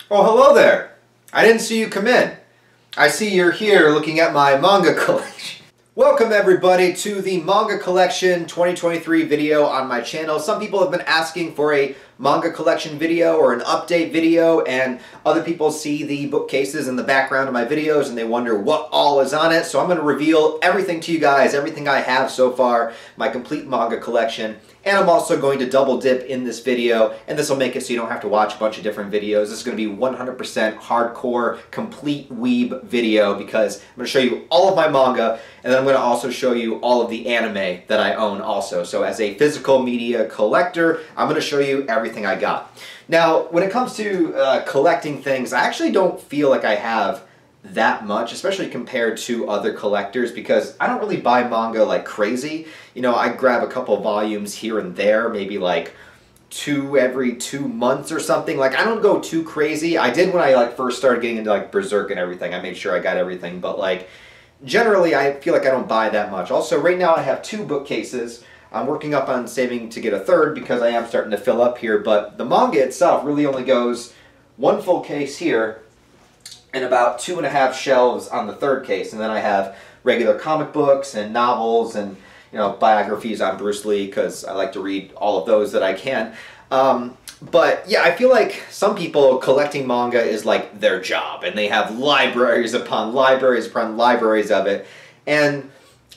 Oh, hello there. I didn't see you come in. I see you're here looking at my manga collection. Welcome everybody to the Manga Collection 2023 video on my channel. Some people have been asking for a manga collection video or an update video, and other people see the bookcases in the background of my videos and they wonder what all is on it. So I'm going to reveal everything to you guys, everything I have so far, my complete manga collection. And I'm also going to double dip in this video, and this will make it so you don't have to watch a bunch of different videos. This is going to be 100% hardcore, complete weeb video because I'm going to show you all of my manga, and then I'm going to also show you all of the anime that I own also. So as a physical media collector, I'm going to show you everything I got. Now, when it comes to collecting things, I actually don't feel like I have that much, especially compared to other collectors, because I don't really buy manga like crazy. You know, I grab a couple volumes here and there, maybe like two every 2 months or something. Like, I don't go too crazy. I did when I like first started getting into like Berserk and everything. I made sure I got everything, but like generally I feel like I don't buy that much. Also, right now I have 2 bookcases. I'm working up on saving to get a third because I am starting to fill up here, but the manga itself really only goes 1 full case here and about 2.5 shelves on the 3rd case, and then I have regular comic books and novels and, you know, biographies on Bruce Lee because I like to read all of those that I can. But yeah, I feel like some people collecting manga is like their job, and they have libraries upon libraries upon libraries of it, and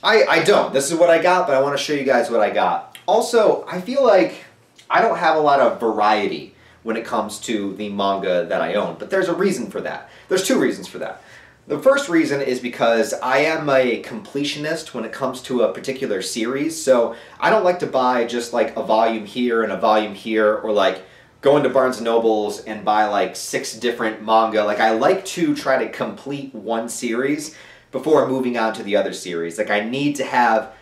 I don't. This is what I got, but I want to show you guys what I got. Also, I feel like I don't have a lot of variety when it comes to the manga that I own, but there's a reason for that. There's 2 reasons for that. The first reason is because I am a completionist when it comes to a particular series, so I don't like to buy just like a volume here and a volume here, or like go into Barnes & Noble's and buy like 6 different manga. Like, I like to try to complete one series before moving on to the other series. Like, I need to have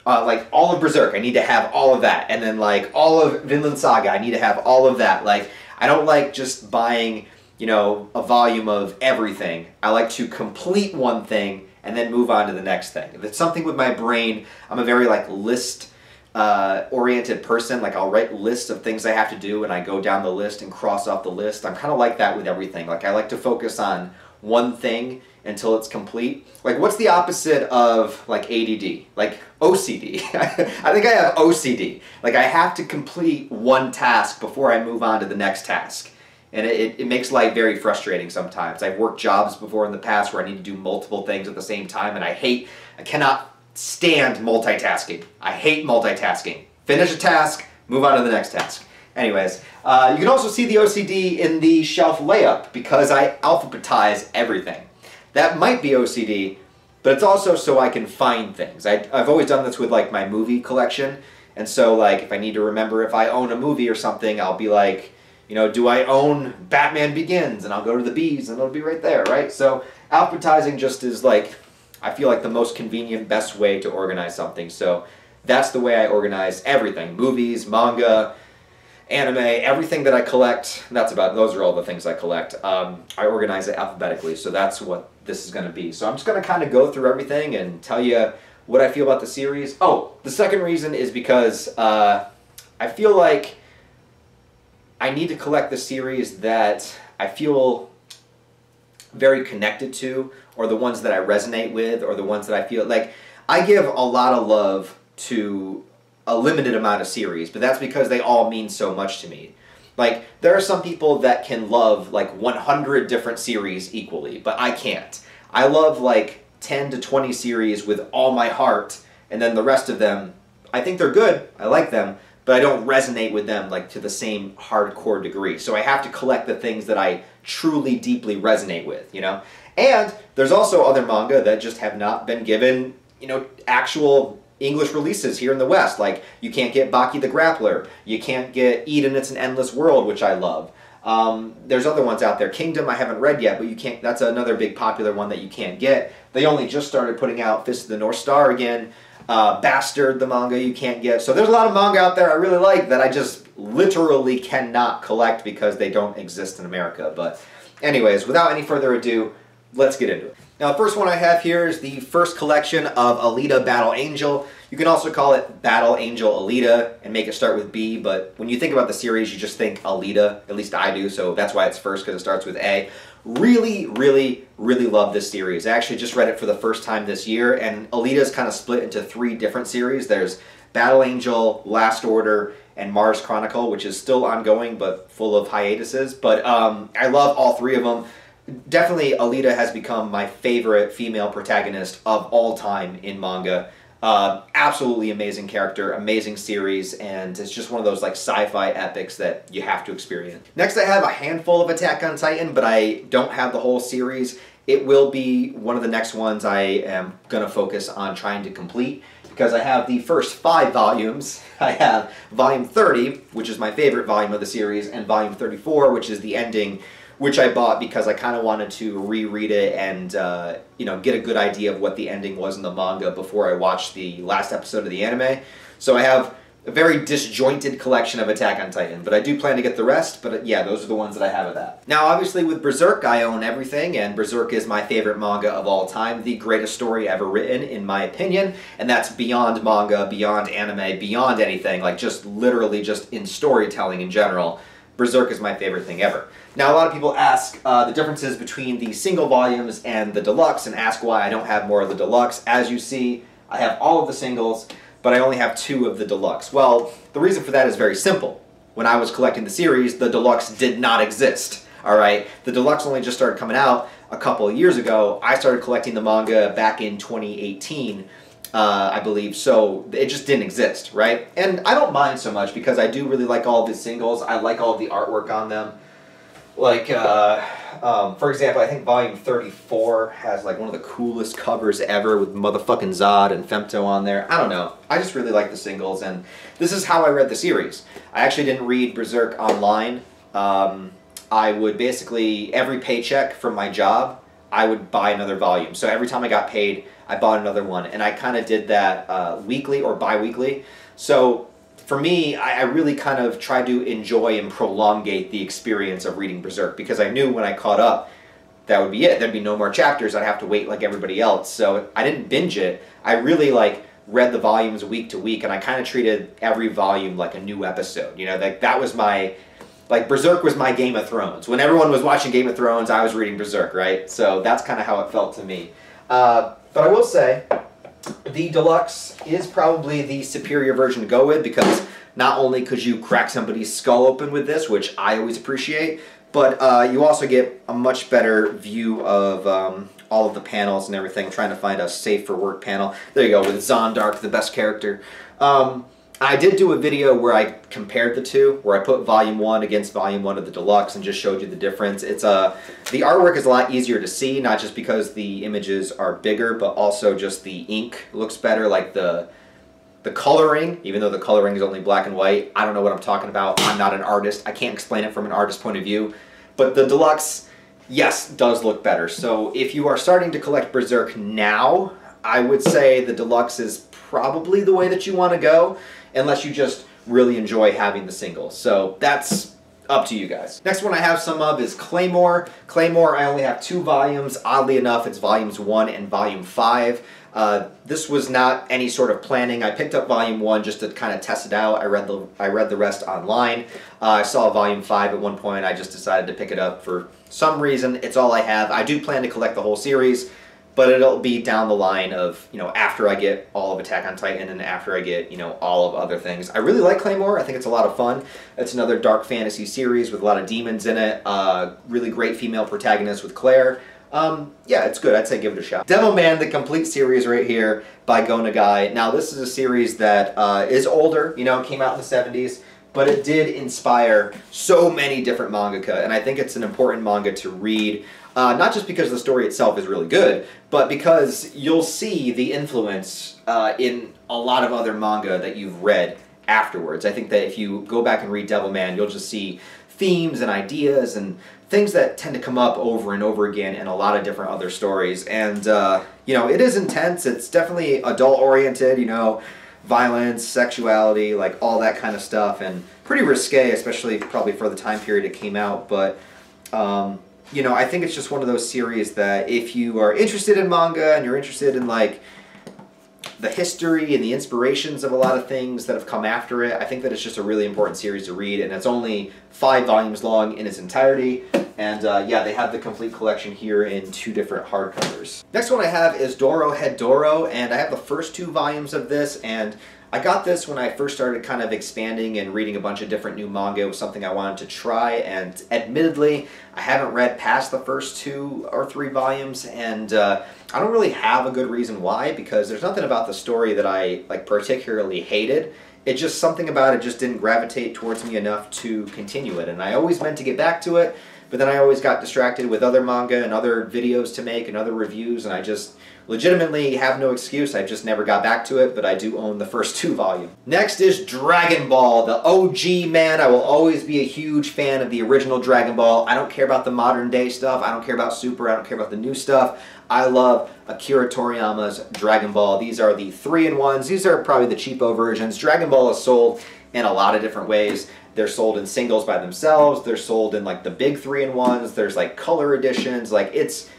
like all of Berserk, I need to have all of that, and then like all of Vinland Saga, I need to have all of that. Like, I don't like just buying, you know, a volume of everything. I like to complete one thing and then move on to the next thing. If it's something with my brain, I'm a very like list oriented person. Like, I'll write lists of things I have to do and I go down the list and cross off the list. I'm kind of like that with everything. Like, I like to focus on one thing until it's complete. Like, what's the opposite of like ADD? Like OCD. I think I have OCD. Like, I have to complete one task before I move on to the next task. And it makes life very frustrating sometimes. I've worked jobs before in the past where I need to do multiple things at the same time, and I cannot stand multitasking. I hate multitasking. Finish a task, move on to the next task. Anyways, you can also see the OCD in the shelf layup because I alphabetize everything. That might be OCD, but it's also so I can find things. I've always done this with like my movie collection, and so like if I need to remember if I own a movie or something, I'll be like, you know, do I own Batman Begins? And I'll go to the B's and it'll be right there, right? So alphabetizing just is like, I feel like the most convenient, best way to organize something. So that's the way I organize everything. Movies, manga, anime, everything that I collect, those are all the things I collect. I organize it alphabetically, so that's what this is going to be. So I'm just going to kind of go through everything and tell you what I feel about the series. Oh, the second reason is because I feel like I need to collect the series that I feel very connected to, or the ones that I resonate with, or the ones that I feel like I give a lot of love to a limited amount of series, but that's because they all mean so much to me. Like, there are some people that can love like 100 different series equally, but I can't. I love like 10 to 20 series with all my heart, and then the rest of them, I think they're good, I like them, but I don't resonate with them like to the same hardcore degree. So I have to collect the things that I truly, deeply resonate with, you know? And there's also other manga that just have not been given, you know, actual English releases here in the West. Like, you can't get Baki the Grappler, you can't get Eden It's an Endless World, which I love. There's other ones out there. Kingdom I haven't read yet, but you can't, that's another big popular one that you can't get. They only just started putting out Fist of the North Star again. Bastard, the manga you can't get. So there's a lot of manga out there I really like that I just literally cannot collect because they don't exist in America. But anyways, without any further ado, let's get into it. Now, the first one I have here is the first collection of Alita Battle Angel. You can also call it Battle Angel Alita and make it start with B, but when you think about the series, you just think Alita. At least I do, so that's why it's first, because it starts with A. Really, really, really love this series. I actually just read it for the first time this year, and Alita's kind of split into 3 different series. There's Battle Angel, Last Order, and Mars Chronicle, which is still ongoing, but full of hiatuses. But I love all 3 of them. Definitely, Alita has become my favorite female protagonist of all time in manga. Absolutely amazing character, amazing series, and it's just one of those like sci-fi epics that you have to experience. Next, I have a handful of Attack on Titan, but I don't have the whole series. It will be one of the next ones I am going to focus on trying to complete, because I have the first 5 volumes. I have volume 30, which is my favorite volume of the series, and volume 34, which is the ending, which I bought because I kind of wanted to reread it and you know, get a good idea of what the ending was in the manga before I watched the last episode of the anime. So I have a very disjointed collection of Attack on Titan, but I do plan to get the rest, but yeah, those are the ones that I have of that. Now, obviously with Berserk, I own everything, and Berserk is my favorite manga of all time, the greatest story ever written, in my opinion, and that's beyond manga, beyond anime, beyond anything, like just literally just in storytelling in general. Berserk is my favorite thing ever. Now, a lot of people ask the differences between the single volumes and the deluxe, and ask why I don't have more of the deluxe. As you see, I have all of the singles, but I only have 2 of the deluxe. Well, the reason for that is very simple. When I was collecting the series, the deluxe did not exist. Alright? The deluxe only just started coming out a couple of years ago. I started collecting the manga back in 2018, I believe, so it just didn't exist, right? And I don't mind so much because I do really like all of the singles. I like all of the artwork on them. Like, for example, I think volume 34 has like one of the coolest covers ever with motherfucking Zod and Femto on there. I don't know. I just really like the singles, and this is how I read the series. I actually didn't read Berserk online. I would basically, every paycheck from my job, I would buy another volume. So every time I got paid, I bought another one, and I kind of did that weekly or bi-weekly. So for me, I really kind of tried to enjoy and prolongate the experience of reading Berserk, because I knew when I caught up, that would be it. There'd be no more chapters. I'd have to wait like everybody else. So I didn't binge it. I really like read the volumes week to week, and I kind of treated every volume like a new episode. You know, that was my, like, Berserk was my Game of Thrones. When everyone was watching Game of Thrones, I was reading Berserk, right? So that's kind of how it felt to me. But I will say, the deluxe is probably the superior version to go with, because not only could you crack somebody's skull open with this, which I always appreciate, but you also get a much better view of all of the panels and everything. I'm trying to find a safe for work panel. There you go, with Zondark, the best character. I did do a video where I compared the 2, where I put volume 1 against volume 1 of the deluxe and just showed you the difference. It's the artwork is a lot easier to see, not just because the images are bigger, but also just the ink looks better, like the coloring, even though the coloring is only black and white. I don't know what I'm talking about. I'm not an artist. I can't explain it from an artist point of view. But the deluxe, yes, does look better. So if you are starting to collect Berserk now, I would say the deluxe is probably the way that you want to go, unless you just really enjoy having the singles. So that's up to you guys. Next one I have some of is Claymore. Claymore, I only have 2 volumes. Oddly enough, it's volumes 1 and volume 5. This was not any sort of planning. I picked up volume 1 just to kind of test it out. I read the rest online. I saw volume 5 at one point. I just decided to pick it up for some reason. It's all I have. I do plan to collect the whole series, but it'll be down the line of, you know, after I get all of Attack on Titan and after I get, you know, all of other things. I really like Claymore. I think it's a lot of fun. It's another dark fantasy series with a lot of demons in it. Really great female protagonist with Claire. Yeah, it's good. I'd say give it a shot. Devilman, the complete series right here by Go Nagai. Now, this is a series that is older. You know, it came out in the 70s, but it did inspire so many different mangaka, and I think it's an important manga to read. Not just because the story itself is really good, but because you'll see the influence in a lot of other manga that you've read afterwards. I think that if you go back and read Devilman, you'll just see themes and ideas and things that tend to come up over and over again in a lot of different other stories. And, you know, it is intense. It's definitely adult-oriented, you know, violence, sexuality, like all that kind of stuff, and pretty risque, especially probably for the time period it came out, but you know, I think it's just one of those series that if you are interested in manga and you're interested in like the history and the inspirations of a lot of things that have come after it, I think that it's just a really important series to read, and it's only 5 volumes long in its entirety. And yeah, they have the complete collection here in 2 different hardcovers. Next one I have is Doro Head Doro, and I have the first 2 volumes of this, and I got this when I first started kind of expanding and reading a bunch of different new manga. It was something I wanted to try, and admittedly, I haven't read past the first 2 or 3 volumes, and I don't really have a good reason why, because there's nothing about the story that I like particularly hated. It just, something about it just didn't gravitate towards me enough to continue it, and I always meant to get back to it, but then I always got distracted with other manga and other videos to make and other reviews, and I just legitimately have no excuse. I just never got back to it, but I do own the first 2 volumes. Next is Dragon Ball, the OG, man. I will always be a huge fan of the original Dragon Ball. I don't care about the modern day stuff. I don't care about Super. I don't care about the new stuff. I love Akira Toriyama's Dragon Ball. These are the 3-in-1s. These are probably the cheapo versions. Dragon Ball is sold in a lot of different ways. They're sold in singles by themselves. They're sold in like the big 3-in-1s. There's like color editions. Like it's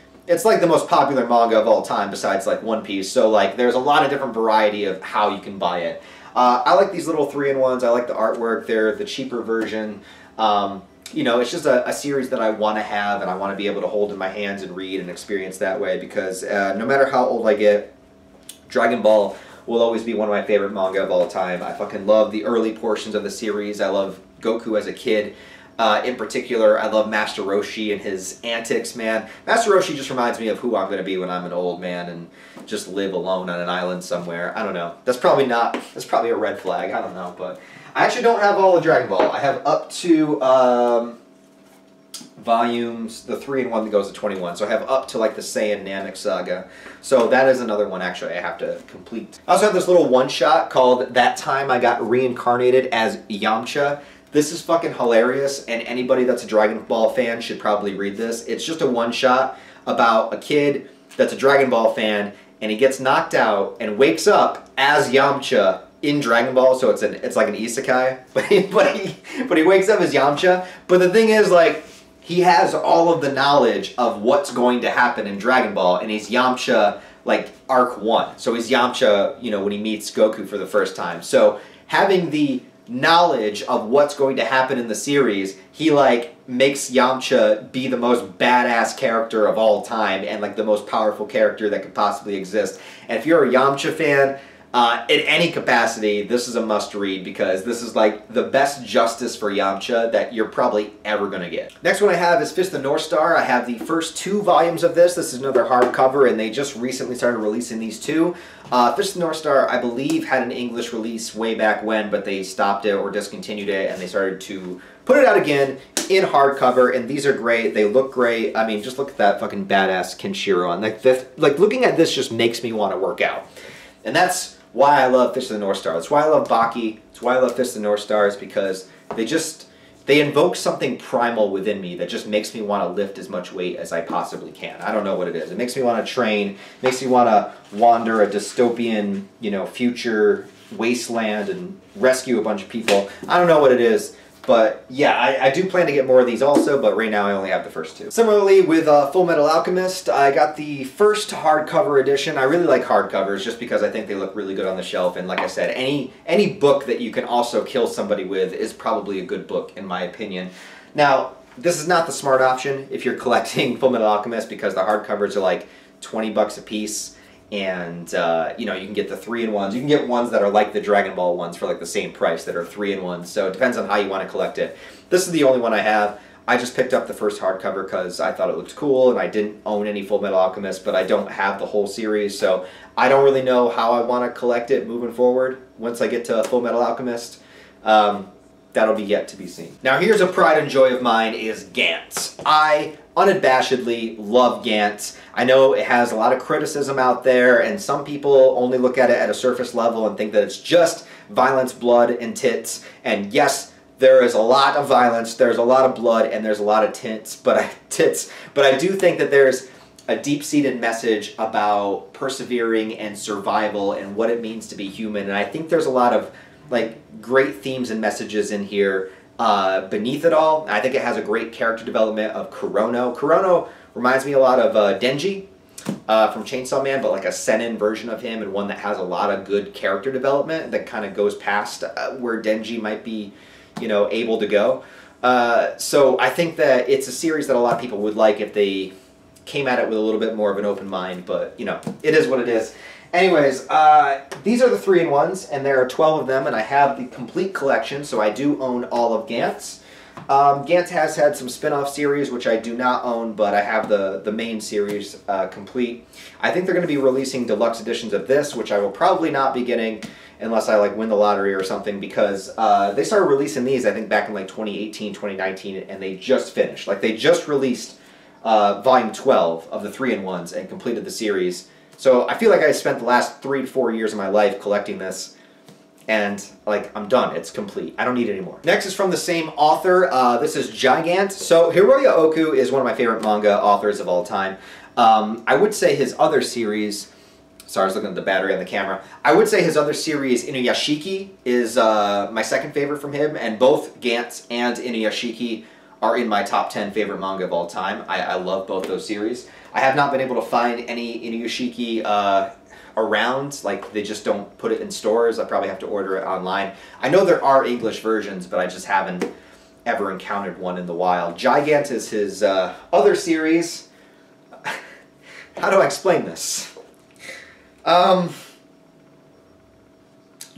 like the most popular manga of all time besides like One Piece. So like there's a lot of different variety of how you can buy it. I like these little 3-in-1s. I like the artwork. They're the cheaper version. You know, it's just a series that I want to have and I want to be able to hold in my hands and read and experience that way, because no matter how old I get, Dragon Ball will always be one of my favorite manga of all time. I fucking love the early portions of the series. I love Goku as a kid. In particular, I love Master Roshi and his antics, man. Master Roshi just reminds me of who I'm going to be when I'm an old man and just live alone on an island somewhere. I don't know. That's probably a red flag. I don't know, but I actually don't have all of Dragon Ball. I have up to volumes, the 3-in-1 that goes to 21. So I have up to like the Saiyan Namek Saga. So that is another one actually I have to complete. I also have this little one-shot called That Time I Got Reincarnated as Yamcha. This is fucking hilarious, and anybody that's a Dragon Ball fan should probably read this. It's just a one-shot about a kid that's a Dragon Ball fan, and he gets knocked out and wakes up as Yamcha in Dragon Ball, so it's like an isekai, but he wakes up as Yamcha. But the thing is, like, he has all of the knowledge of what's going to happen in Dragon Ball, and he's Yamcha, like, Arc 1. So he's Yamcha, you know, when he meets Goku for the first time. So having the knowledge of what's going to happen in the series, he, like, makes Yamcha be the most badass character of all time and, like, the most powerful character that could possibly exist. And if you're a Yamcha fan, in any capacity, this is a must-read, because this is like the best justice for Yamcha that you're probably ever going to get. Next one I have is Fist of the North Star. I have the first 2 volumes of this. This is another hardcover, and they just recently started releasing these 2. Fist of the North Star, I believe, had an English release way back when, but they stopped it or discontinued it, and they started to put it out again in hardcover, and these are great. They look great. I mean, just look at that fucking badass Kenshiro. And like looking at this just makes me want to work out. And that's why I love Fist of the North Star. That's why I love Baki. It's why I love Fist of the North Star, is because they invoke something primal within me that just makes me want to lift as much weight as I possibly can. I don't know what it is. It makes me want to train, makes me want to wander a dystopian, you know, future wasteland and rescue a bunch of people. I don't know what it is. But yeah, I do plan to get more of these also, but right now I only have the first 2. Similarly with Full Metal Alchemist, I got the first hardcover edition. I really like hardcovers just because I think they look really good on the shelf, and like I said, any book that you can also kill somebody with is probably a good book in my opinion. Now, this is not the smart option if you're collecting Full Metal Alchemist, because the hardcovers are like 20 bucks a piece. And, you know, you can get the 3-in-1s. You can get ones that are like the Dragon Ball ones for like the same price that are 3-in-1s. So it depends on how you want to collect it. This is the only one I have. I just picked up the first hardcover because I thought it looked cool, and I didn't own any Full Metal Alchemist, but I don't have the whole series, so I don't really know how I want to collect it moving forward once I get to Full Metal Alchemist. That'll be yet to be seen. Now here's a pride and joy of mine, is Gantz. I unabashedly love Gantz. I know it has a lot of criticism out there, and some people only look at it at a surface level and think that it's just violence, blood, and tits. And yes, there is a lot of violence, there's a lot of blood, and there's a lot of tits, but I do think that there's a deep-seated message about persevering and survival and what it means to be human. And I think there's a lot of like great themes and messages in here beneath it all. I think it has a great character development of Kurono. Kurono reminds me a lot of Denji from Chainsaw Man, but like a seinen version of him, and one that has a lot of good character development that kind of goes past where Denji might be, you know, able to go. So I think that it's a series that a lot of people would like if they came at it with a little bit more of an open mind, but, you know, it is what it is. Anyways, these are the 3-in-1s, and there are 12 of them, and I have the complete collection, so I do own all of Gantz. Gantz has had some spin-off series, which I do not own, but I have the main series complete. I think they're going to be releasing deluxe editions of this, which I will probably not be getting unless I like win the lottery or something, because they started releasing these, I think, back in like 2018, 2019, and they just finished. Like, they just released volume 12 of the 3-in-1s and completed the series. So I feel like I spent the last 3 to 4 years of my life collecting this, and like, I'm done. It's complete. I don't need it anymore. Next is from the same author. This is Gigant. So Hiroya Oku is one of my favorite manga authors of all time. I would say his other series, sorry, I was looking at the battery on the camera. I would say his other series, Inuyashiki, is my second favorite from him, and both Gantz and Inuyashiki are in my top 10 favorite manga of all time. I love both those series. I have not been able to find any Inuyashiki around, like they just don't put it in stores. I probably have to order it online. I know there are English versions, but I just haven't ever encountered one in the wild. Gigant is his other series. How do I explain this?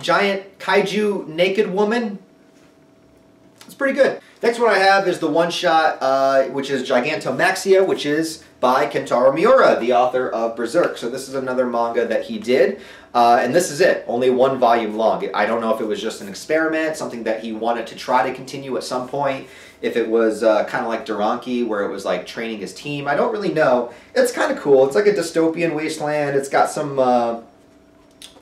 Giant kaiju naked woman. It's pretty good. Next one I have is the one-shot, which is Gigantomaxia, which is by Kentaro Miura, the author of Berserk. So this is another manga that he did, and this is it. Only 1 volume long. I don't know if it was just an experiment, something that he wanted to try to continue at some point, if it was kind of like Duranki, where it was like training his team. I don't really know. It's kind of cool. It's like a dystopian wasteland. It's got some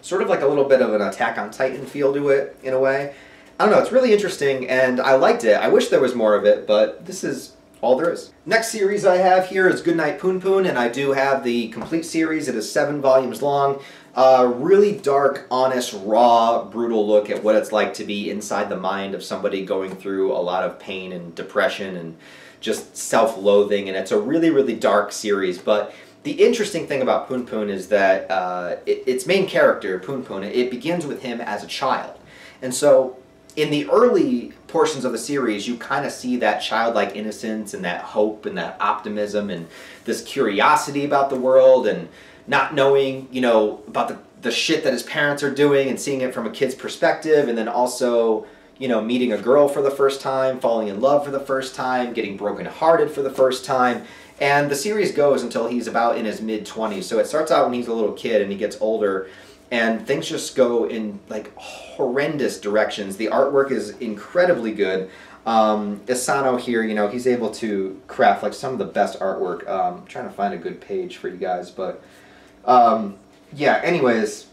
sort of like a little bit of an Attack on Titan feel to it, in a way. I don't know, it's really interesting, and I liked it. I wish there was more of it, but this is all there is. Next series I have here is Goodnight Poon Poon, and I do have the complete series. It is 7 volumes long. Really dark, honest, raw, brutal look at what it's like to be inside the mind of somebody going through a lot of pain and depression and just self-loathing, and it's a really, really dark series. But the interesting thing about Poon Poon is that its main character, Poon Poon, it begins with him as a child. And so in the early portions of the series, you kind of see that childlike innocence and that hope and that optimism and this curiosity about the world and not knowing, you know, about the shit that his parents are doing and seeing it from a kid's perspective, and then also, you know, meeting a girl for the first time, falling in love for the first time, getting brokenhearted for the first time. And the series goes until he's about in his mid-20s. So it starts out when he's a little kid and he gets older, and things just go in like horrendous directions. The artwork is incredibly good. Isano here, you know, he's able to craft like some of the best artwork. I'm trying to find a good page for you guys, but yeah, anyways,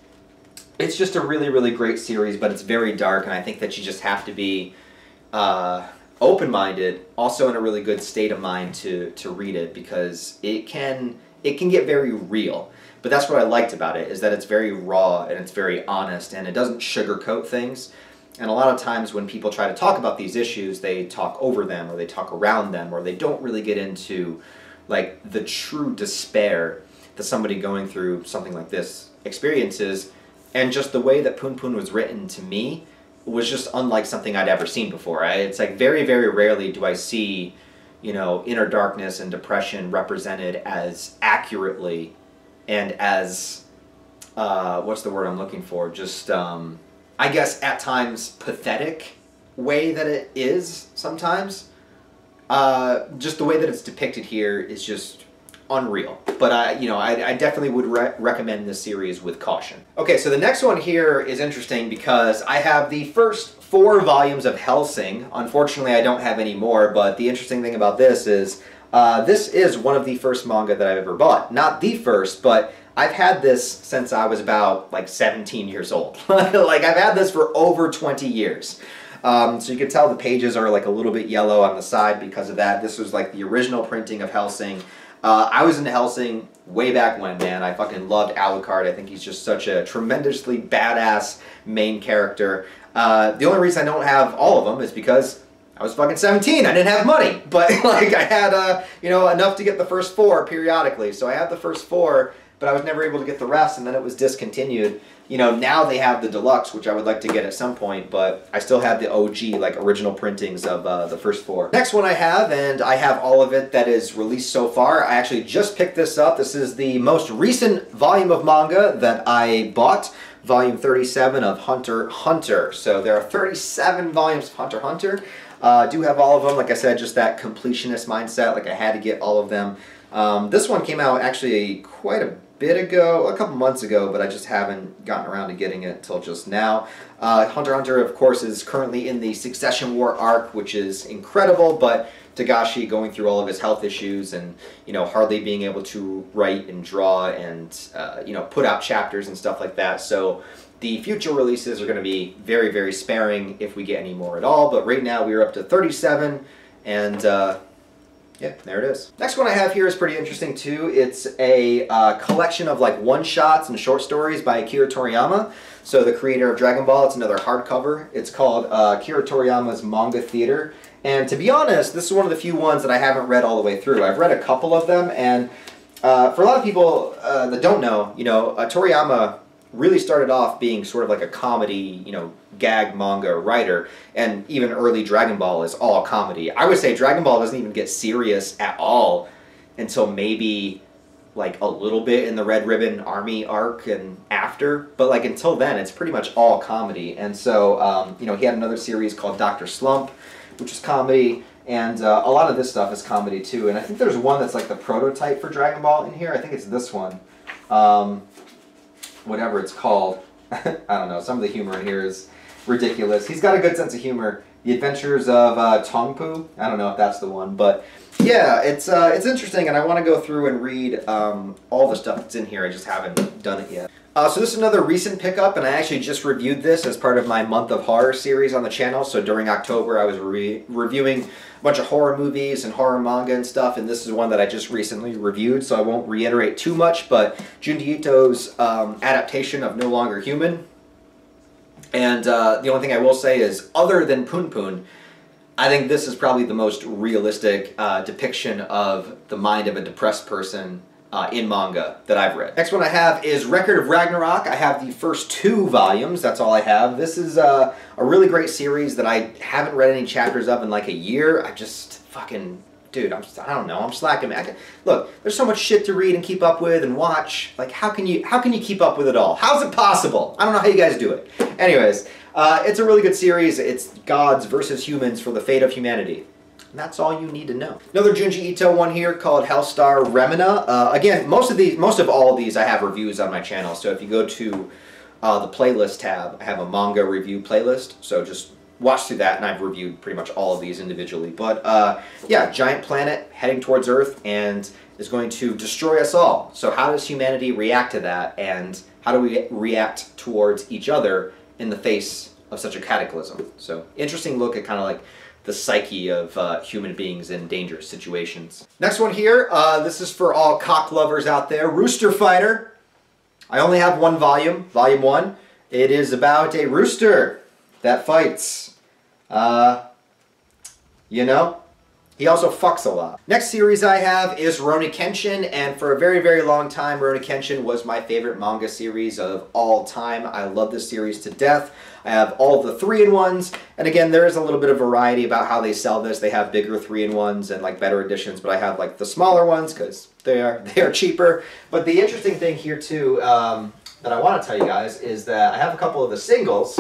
it's just a really, really great series, but it's very dark, and I think that you just have to be open-minded, also in a really good state of mind to read it, because it can get very real. But that's what I liked about it, is that it's very raw and it's very honest, and it doesn't sugarcoat things. And a lot of times when people try to talk about these issues, they talk over them, or they talk around them, or they don't really get into like the true despair that somebody going through something like this experiences. And just the way that Poon Poon was written to me was just unlike something I'd ever seen before. It's like very, very rarely do I see, you know, inner darkness and depression represented as accurately and as, what's the word I'm looking for? Just, I guess at times pathetic way that it is sometimes. Just the way that it's depicted here is just unreal. But I definitely would recommend this series with caution. Okay, so the next one here is interesting because I have the first 4 volumes of Hellsing. Unfortunately, I don't have any more, but the interesting thing about this is one of the first manga that I've ever bought. Not the first, but I've had this since I was about like 17 years old. Like, I've had this for over 20 years. So you can tell the pages are like a little bit yellow on the side because of that. This was like the original printing of Hellsing. I was into Hellsing way back when, man. I fucking loved Alucard. I think he's just such a tremendously badass main character. The only reason I don't have all of them is because I was fucking 17. I didn't have money, but like I had, you know, enough to get the first 4 periodically. So I had the first 4, but I was never able to get the rest, and then it was discontinued. You know, now they have the deluxe, which I would like to get at some point, but I still have the OG, like original printings of the first 4. Next one I have, and I have all of it that is released so far. I actually just picked this up. This is the most recent volume of manga that I bought. Volume 37 of Hunter x Hunter. So there are 37 volumes of Hunter x Hunter. I do have all of them. Like I said, just that completionist mindset. Like I had to get all of them. This one came out actually quite a bit ago, a couple months ago, but I just haven't gotten around to getting it until just now. Hunter x Hunter, of course, is currently in the Succession War arc, which is incredible, but Togashi going through all of his health issues and, you know, hardly being able to write and draw and, you know, put out chapters and stuff like that. So the future releases are going to be very, very sparing if we get any more at all. But right now we're up to 37, and yeah, there it is. Next one I have here is pretty interesting too. It's a collection of like one-shots and short stories by Akira Toriyama. So the creator of Dragon Ball. It's another hardcover. It's called Akira Toriyama's Manga Theater. And to be honest, this is one of the few ones that I haven't read all the way through. I've read a couple of them, and for a lot of people that don't know, you know, Toriyama really started off being sort of like a comedy, you know, gag manga writer, and even early Dragon Ball is all comedy. I would say Dragon Ball doesn't even get serious at all until maybe like a little bit in the Red Ribbon Army arc and after, but like until then it's pretty much all comedy. And so, you know, he had another series called Dr. Slump, which is comedy, and a lot of this stuff is comedy too. And I think there's one that's like the prototype for Dragon Ball in here. I think it's this one. Whatever it's called. I don't know. Some of the humor in here is ridiculous. He's got a good sense of humor. The Adventures of Tongpu. I don't know if that's the one, but yeah, it's interesting, and I want to go through and read all the stuff that's in here. I just haven't done it yet. So this is another recent pickup, and I actually just reviewed this as part of my Month of Horror series on the channel. So during October, I was reviewing a bunch of horror movies and horror manga and stuff, and this is one that I just recently reviewed, so I won't reiterate too much, but Junji Ito's adaptation of No Longer Human. And the only thing I will say is, other than Poon Poon, I think this is probably the most realistic depiction of the mind of a depressed person in manga that I've read. Next one I have is Record of Ragnarok. I have the first 2 volumes. That's all I have. This is a really great series that I haven't read any chapters of in like a year. I just fucking, dude, I don't know. I'm slacking. Look, there's so much shit to read and keep up with and watch. Like, how can you keep up with it all? How's it possible? I don't know how you guys do it. Anyways, it's a really good series. It's gods versus humans for the fate of humanity. And that's all you need to know. Another Junji Ito one here called Hellstar Remina. Again, most of all of these I have reviews on my channel. So if you go to the playlist tab, I have a manga review playlist. So just watch through that, and I've reviewed pretty much all of these individually. But yeah, giant planet heading towards Earth and is going to destroy us all. So how does humanity react to that, and how do we react towards each other in the face of such a cataclysm? So interesting look at kind of like the psyche of human beings in dangerous situations. Next one here, this is for all cock lovers out there. Rooster Fighter. I only have 1 volume, volume 1. It is about a rooster that fights. You know, he also fucks a lot. Next series I have is Rurouni Kenshin, and for a very, very long time, Rurouni Kenshin was my favorite manga series of all time. I love this series to death. I have all of the 3-in-1s, and again, there is a little bit of variety about how they sell this. They have bigger 3-in-1s and like better editions, but I have like the smaller ones because they are cheaper. But the interesting thing here too that I want to tell you guys is that I have a couple of the singles.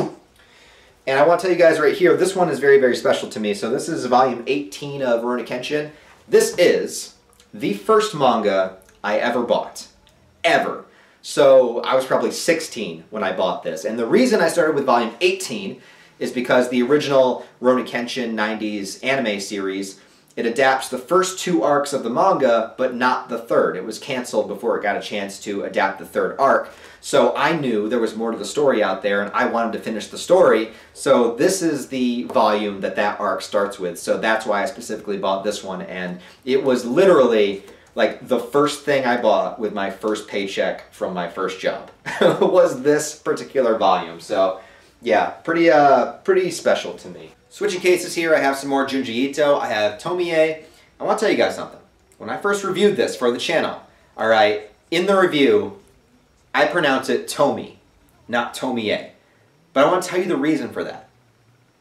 And I want to tell you guys right here, this one is very, very special to me. So this is volume 18 of Rurouni Kenshin. This is the first manga I ever bought. Ever. So I was probably 16 when I bought this. And the reason I started with volume 18 is because the original Rurouni Kenshin 90s anime series, it adapts the first 2 arcs of the manga, but not the 3rd. It was canceled before it got a chance to adapt the 3rd arc. So I knew there was more to the story out there, and I wanted to finish the story. So this is the volume that arc starts with. So that's why I specifically bought this one. And it was literally like the first thing I bought with my first paycheck from my first job was this particular volume. So Yeah, pretty special to me. Switching cases here, I have some more Junji Ito. I have Tomie. I want to tell you guys something. When I first reviewed this for the channel, alright, in the review, I pronounce it Tomi, not Tomie. But I want to tell you the reason for that.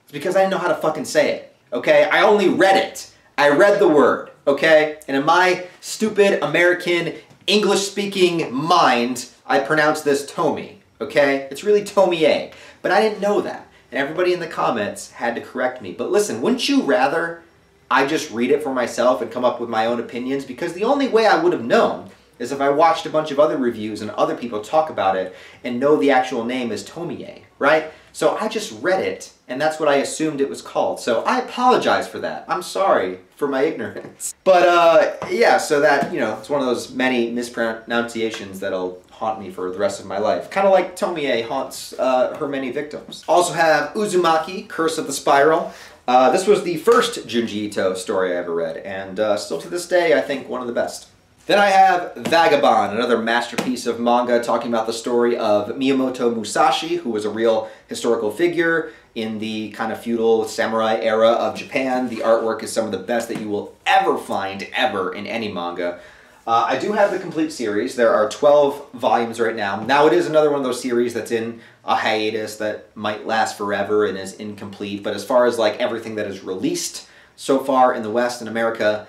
It's because I didn't know how to fucking say it, okay? I only read it. I read the word, okay? And in my stupid American English-speaking mind, I pronounce this Tomi, okay? It's really Tomie. But I didn't know that. And everybody in the comments had to correct me. But listen, wouldn't you rather I just read it for myself and come up with my own opinions? Because the only way I would have known is if I watched a bunch of other reviews and other people talk about it and know the actual name is Tomie, right? So I just read it, and that's what I assumed it was called. So I apologize for that. I'm sorry for my ignorance. But yeah, so that, you know, it's one of those many mispronunciations that'll haunt me for the rest of my life. Kind of like Tomie haunts her many victims. Also have Uzumaki, Curse of the Spiral. This was the first Junji Ito story I ever read, and still to this day, I think one of the best. Then I have Vagabond, another masterpiece of manga talking about the story of Miyamoto Musashi, who was a real historical figure in the kind of feudal samurai era of Japan. The artwork is some of the best that you will ever find, ever, in any manga. I do have the complete series. There are 12 volumes right now. Now it is another one of those series that's in a hiatus that might last forever and is incomplete, but as far as like everything that is released so far in the West and America,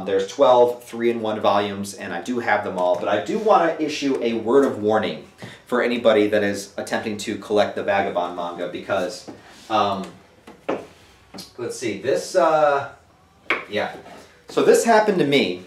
there's 12 3-in-1 volumes, and I do have them all, but I do want to issue a word of warning for anybody that is attempting to collect the Vagabond manga, because, let's see, this, yeah. So this happened to me,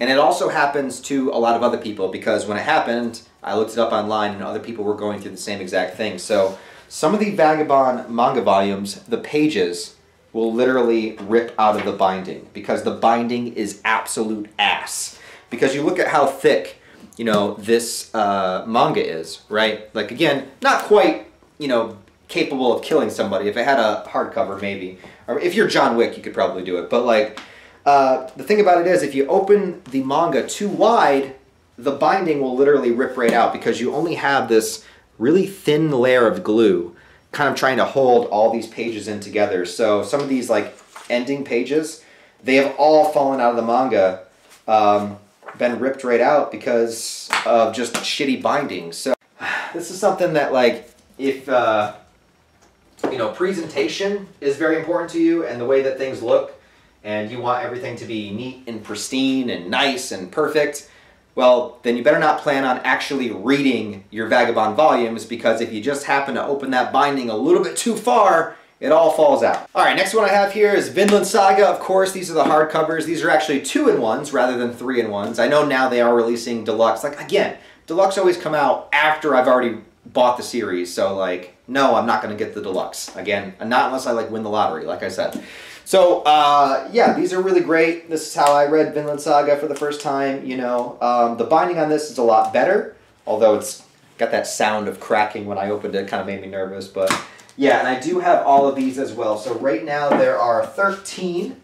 and it also happens to a lot of other people, because when it happened, I looked it up online, and other people were going through the same exact thing. So some of the Vagabond manga volumes, the pages will literally rip out of the binding, because the binding is absolute ass. Because you look at how thick, you know, this manga is, right? Like, again, not quite, you know, capable of killing somebody. If it had a hardcover, maybe. Or if you're John Wick, you could probably do it. But, like, the thing about it is, if you open the manga too wide, the binding will literally rip right out, because you only have this really thin layer of glue kind of trying to hold all these pages in together. So some of these like ending pages, they have all fallen out of the manga, been ripped right out because of just shitty binding. So this is something that, like, if you know, presentation is very important to you and the way that things look, and you want everything to be neat and pristine and nice and perfect, well, then you better not plan on actually reading your Vagabond volumes, because if you just happen to open that binding a little bit too far, it all falls out. Alright, next one I have here is Vinland Saga. Of course, these are the hardcovers. These are actually 2-in-1s rather than 3-in-1s. I know now they are releasing deluxe. Like, again, deluxe always come out after I've already bought the series, so, like, no, I'm not going to get the deluxe. Again, not unless I, like, win the lottery, like I said. So, yeah, these are really great. This is how I read Vinland Saga for the first time, you know. The binding on this is a lot better, although it's got that sound of cracking when I opened it. It kind of made me nervous, but yeah, and I do have all of these as well. So right now there are 13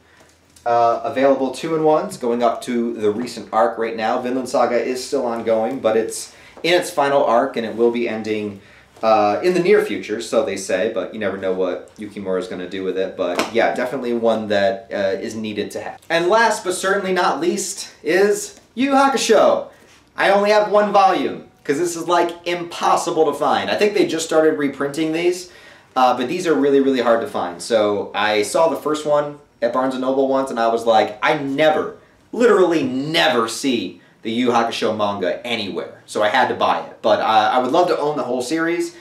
available 2-in-1s going up to the recent arc right now. Vinland Saga is still ongoing, but it's in its final arc, and it will be ending in the near future, so they say, but you never know what Yukimura is going to do with it. But yeah, definitely one that is needed to have. And last but certainly not least is Yu Yu Hakusho. I only have 1 volume, because this is like impossible to find. I think they just started reprinting these, but these are really, really hard to find. So I saw the first one at Barnes & Noble once, and I was like, I never, literally never see the Yu Yu Hakusho manga anywhere, so I had to buy it. But I would love to own the whole series.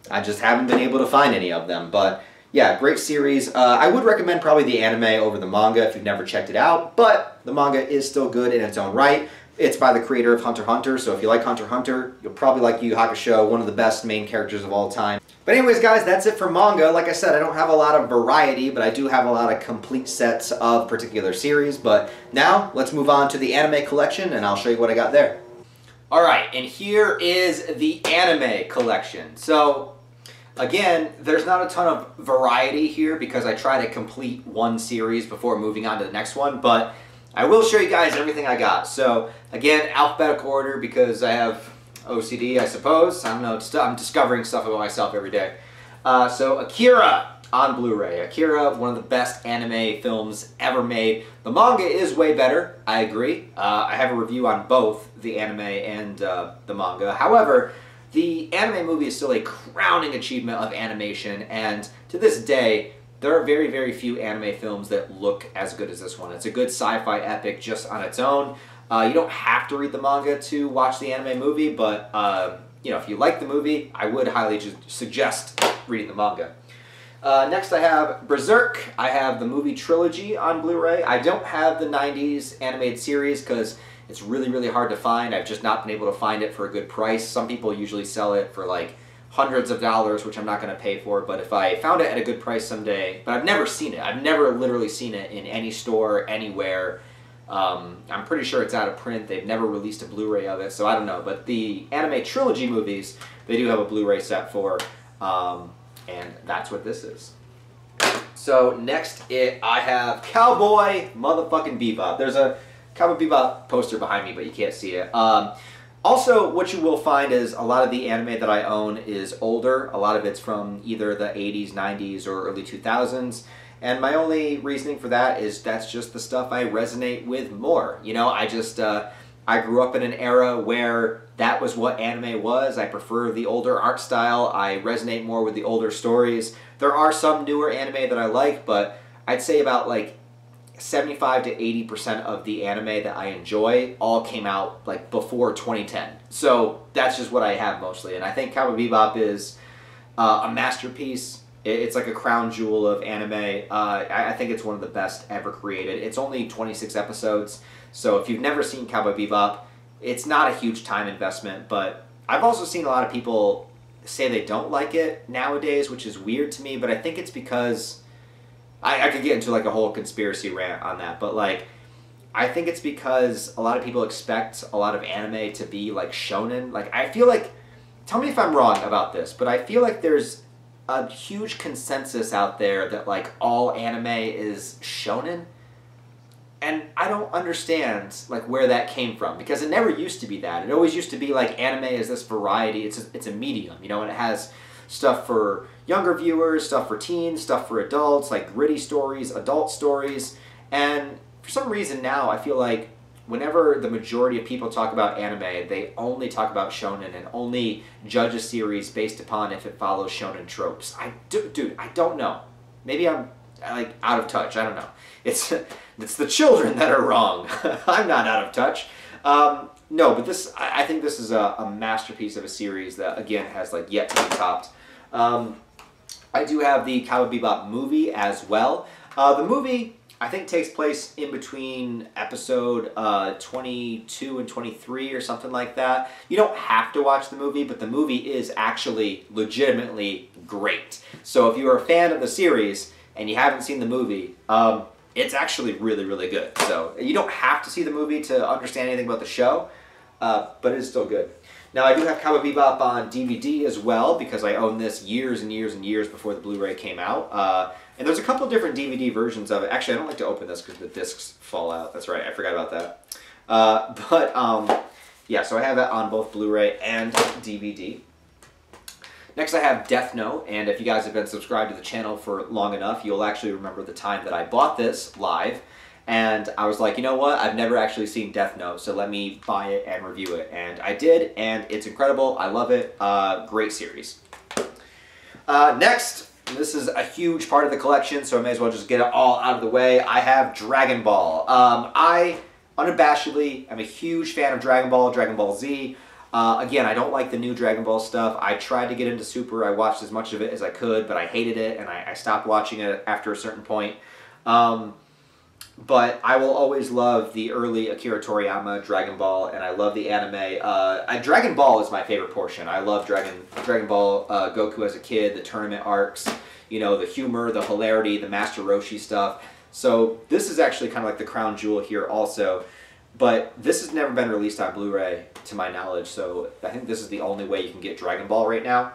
I just haven't been able to find any of them. But yeah, great series. I would recommend probably the anime over the manga if you've never checked it out, but the manga is still good in its own right. It's by the creator of Hunter x Hunter, so if you like Hunter x Hunter, you'll probably like Yu Yu Hakusho, one of the best main characters of all time. But anyways, guys, that's it for manga. Like I said, I don't have a lot of variety, but I do have a lot of complete sets of particular series. But now, let's move on to the anime collection, and I'll show you what I got there. Alright, and here is the anime collection. So, again, there's not a ton of variety here because I try to complete one series before moving on to the next one, but I will show you guys everything I got. So, again, alphabetical order because I have OCD, I suppose. I don't know, I'm discovering stuff about myself every day. So Akira on Blu-ray. Akira, one of the best anime films ever made. The manga is way better, I agree. I have a review on both the anime and the manga. However, the anime movie is still a crowning achievement of animation, and to this day, there are very, very few anime films that look as good as this one. It's a good sci-fi epic just on its own. You don't have to read the manga to watch the anime movie, but you know, if you like the movie, I would highly suggest reading the manga. Next I have Berserk. I have the movie trilogy on Blu-ray. I don't have the 90s animated series because it's really, really hard to find. I've just not been able to find it for a good price. Some people usually sell it for like hundreds of dollars, which I'm not going to pay for, but if I found it at a good price someday, but I've never seen it. I've never literally seen it in any store, anywhere. I'm pretty sure it's out of print. They've never released a Blu-ray of it, so I don't know. But the anime trilogy movies, they do have a Blu-ray set for, and that's what this is. So next I have Cowboy motherfucking Bebop. There's a Cowboy Bebop poster behind me, but you can't see it. Also, what you will find is a lot of the anime that I own is older. A lot of it's from either the 80s, 90s, or early 2000s. And my only reasoning for that is that's just the stuff I resonate with more. You know, I grew up in an era where that was what anime was. I prefer the older art style. I resonate more with the older stories. There are some newer anime that I like, but I'd say about like 75 to 80% of the anime that I enjoy all came out like before 2010. So that's just what I have mostly. And I think Cowboy Bebop is a masterpiece. It's like a crown jewel of anime. I think it's one of the best ever created. It's only 26 episodes. So if you've never seen Cowboy Bebop, it's not a huge time investment, but I've also seen a lot of people say they don't like it nowadays, which is weird to me, but I think it's because I could get into like a whole conspiracy rant on that, but like I think it's because a lot of people expect a lot of anime to be like shonen. Like I feel like, tell me if I'm wrong about this, but I feel like there's a huge consensus out there that like all anime is shonen. And I don't understand like where that came from, because it never used to be that. It always used to be like anime is this variety. It's a medium, you know, and it has stuff for younger viewers, stuff for teens, stuff for adults, like gritty stories, adult stories. And for some reason now I feel like whenever the majority of people talk about anime, they only talk about shonen and only judge a series based upon if it follows shonen tropes. Dude, I don't know. Maybe I'm like out of touch. I don't know. It's the children that are wrong. I'm not out of touch. No, but I think this is a masterpiece of a series that again has like yet to be topped. I do have the Cowboy Bebop movie as well. The movie I think takes place in between episode 22 and 23 or something like that. You don't have to watch the movie, but the movie is actually legitimately great. So if you are a fan of the series and you haven't seen the movie, it's actually really, really good. So you don't have to see the movie to understand anything about the show, but it is still good. Now I do have Cowboy Bebop on DVD as well, because I owned this years and years and years before the Blu-ray came out. And there's a couple different DVD versions of it. Actually, I don't like to open this because the discs fall out. That's right, I forgot about that. Yeah, so I have it on both Blu-ray and DVD. Next I have Death Note, and if you guys have been subscribed to the channel for long enough, you'll actually remember the time that I bought this live, and I was like, you know what, I've never actually seen Death Note, so let me buy it and review it. And I did, and it's incredible. I love it. Great series. Next, this is a huge part of the collection, so I may as well just get it all out of the way. I have Dragon Ball. I unabashedly am a huge fan of Dragon Ball Z. Again, I don't like the new Dragon Ball stuff. I tried to get into Super. I watched as much of it as I could, but I hated it, and I stopped watching it after a certain point. But I will always love the early Akira Toriyama Dragon Ball, and I love the anime. Dragon Ball is my favorite portion. I love Dragon Ball Goku as a kid, the tournament arcs, you know, the humor, the hilarity, the Master Roshi stuff. So this is actually kind of like the crown jewel here also. But this has never been released on Blu-ray, to my knowledge, so I think this is the only way you can get Dragon Ball right now.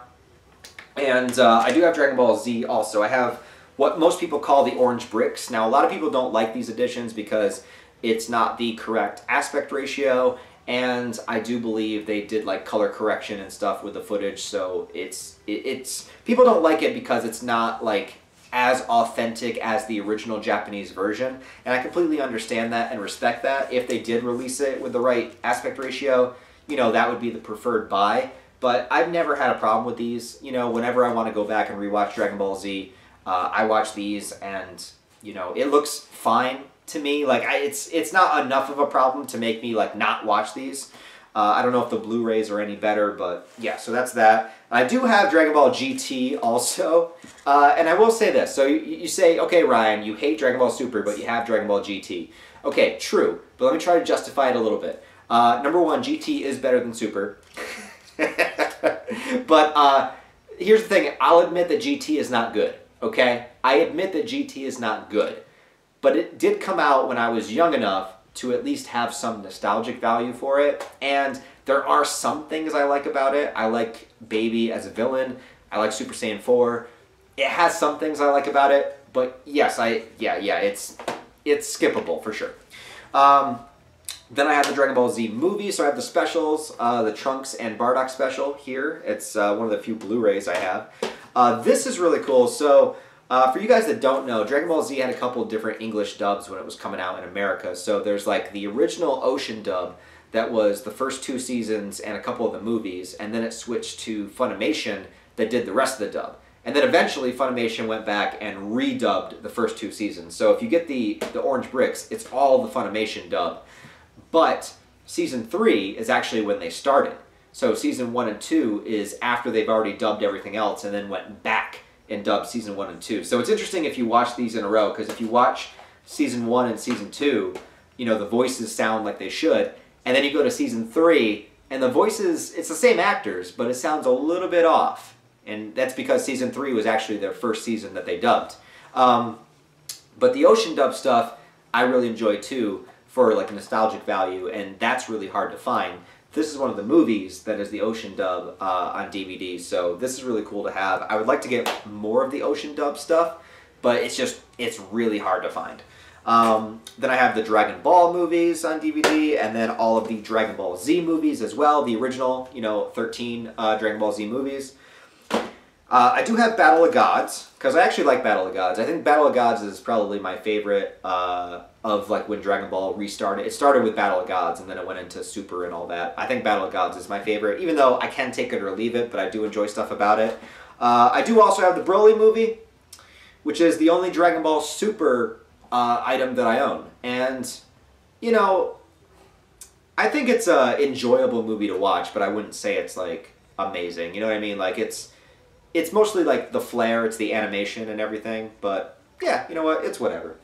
And I do have Dragon Ball Z also. I have what most people call the orange bricks. Now, a lot of people don't like these editions because it's not the correct aspect ratio, and I do believe they did like color correction and stuff with the footage, so it's people don't like it because it's not like as authentic as the original Japanese version, and I completely understand that and respect that. If they did release it with the right aspect ratio, you know, that would be the preferred buy. But I've never had a problem with these. You know, whenever I want to go back and rewatch Dragon Ball Z, I watch these, and you know, it looks fine to me. Like, it's not enough of a problem to make me like not watch these. I don't know if the Blu-rays are any better, but yeah, so that's that. I do have Dragon Ball GT also, and I will say this. So you say, okay, Ryan, you hate Dragon Ball Super, but you have Dragon Ball GT. Okay, true, but let me try to justify it a little bit. Number one, GT is better than Super. But here's the thing. I'll admit that GT is not good, okay? I admit that GT is not good. But it did come out when I was young enough to at least have some nostalgic value for it. And there are some things I like about it. I like Baby as a villain. I like Super Saiyan 4. It has some things I like about it. But yes, it's skippable for sure. Then I have the Dragon Ball Z movie, so I have the specials, the Trunks and Bardock special here. It's one of the few Blu-rays I have. This is really cool. So for you guys that don't know, Dragon Ball Z had a couple different English dubs when it was coming out in America. So there's like the original Ocean dub that was the first 2 seasons and a couple of the movies, and then it switched to Funimation that did the rest of the dub. And then eventually Funimation went back and redubbed the first 2 seasons. So if you get the orange bricks, it's all the Funimation dub. But season 3 is actually when they started. So season 1 and 2 is after they've already dubbed everything else and then went back and dubbed season 1 and 2. So it's interesting if you watch these in a row, because if you watch season 1 and season 2, you know, the voices sound like they should. And then you go to season 3, and the voices, it's the same actors, but it sounds a little bit off. And that's because season 3 was actually their first season that they dubbed. But the Ocean dub stuff, I really enjoy too, for like nostalgic value, and that's really hard to find. This is one of the movies that is the Ocean dub on DVD, so this is really cool to have. I would like to get more of the Ocean dub stuff, but it's really hard to find. Then I have the Dragon Ball movies on DVD, and then all of the Dragon Ball Z movies as well, the original, you know, 13 Dragon Ball Z movies. I do have Battle of Gods, because I actually like Battle of Gods. I think Battle of Gods is probably my favorite of like when Dragon Ball restarted. It started with Battle of Gods, and then it went into Super and all that. I think Battle of Gods is my favorite, even though I can take it or leave it, but I do enjoy stuff about it. I do also have the Broly movie, which is the only Dragon Ball Super item that I own. And, you know, I think it's an enjoyable movie to watch, but I wouldn't say it's like amazing. You know what I mean? Like it's mostly like the flair, it's the animation and everything, but yeah, you know what, it's whatever.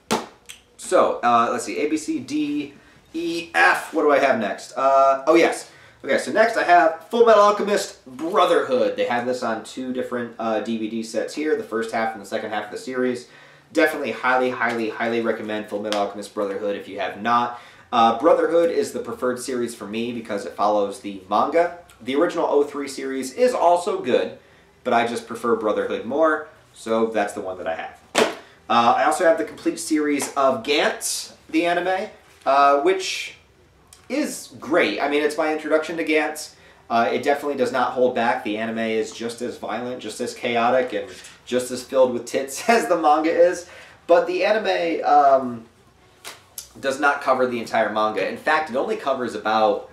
So, let's see, A, B, C, D, E, F, what do I have next? Oh yes, okay, so next I have Full Metal Alchemist Brotherhood. They have this on 2 different DVD sets here, the first half and the second half of the series. Definitely highly recommend Full Metal Alchemist Brotherhood if you have not. Brotherhood is the preferred series for me because it follows the manga. The original 03 series is also good, but I just prefer Brotherhood more, so that's the one that I have. I also have the complete series of Gantz, the anime, which is great. I mean, it's my introduction to Gantz. It definitely does not hold back. The anime is just as violent, just as chaotic, and just as filled with tits as the manga is. But the anime does not cover the entire manga. In fact, it only covers about,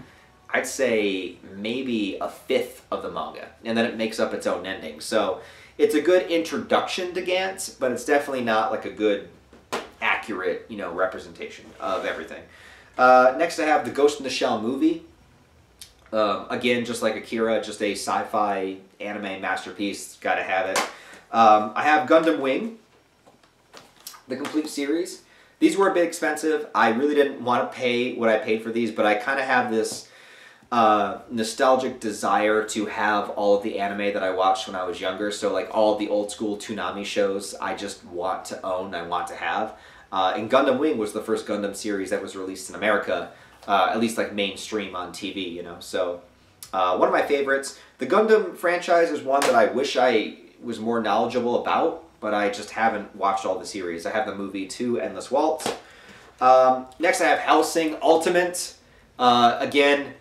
I'd say, maybe 1/5 of the manga, and then it makes up its own ending. So it's a good introduction to Gantz, but it's definitely not like a good, accurate, you know, representation of everything. Next I have the Ghost in the Shell movie. Again, just like Akira, just a sci-fi anime masterpiece. Gotta have it. I have Gundam Wing, the complete series. These were a bit expensive. I really didn't want to pay what I paid for these, but I kind of have this nostalgic desire to have all of the anime that I watched when I was younger. So like all of the old school Toonami shows I just want to own, I want to have. And Gundam Wing was the first Gundam series that was released in America, at least like mainstream on TV, you know. So one of my favorites. The Gundam franchise is one that I wish I was more knowledgeable about, but I just haven't watched all the series. I have the movie too, Endless Waltz. Next I have Hellsing Ultimate. Again,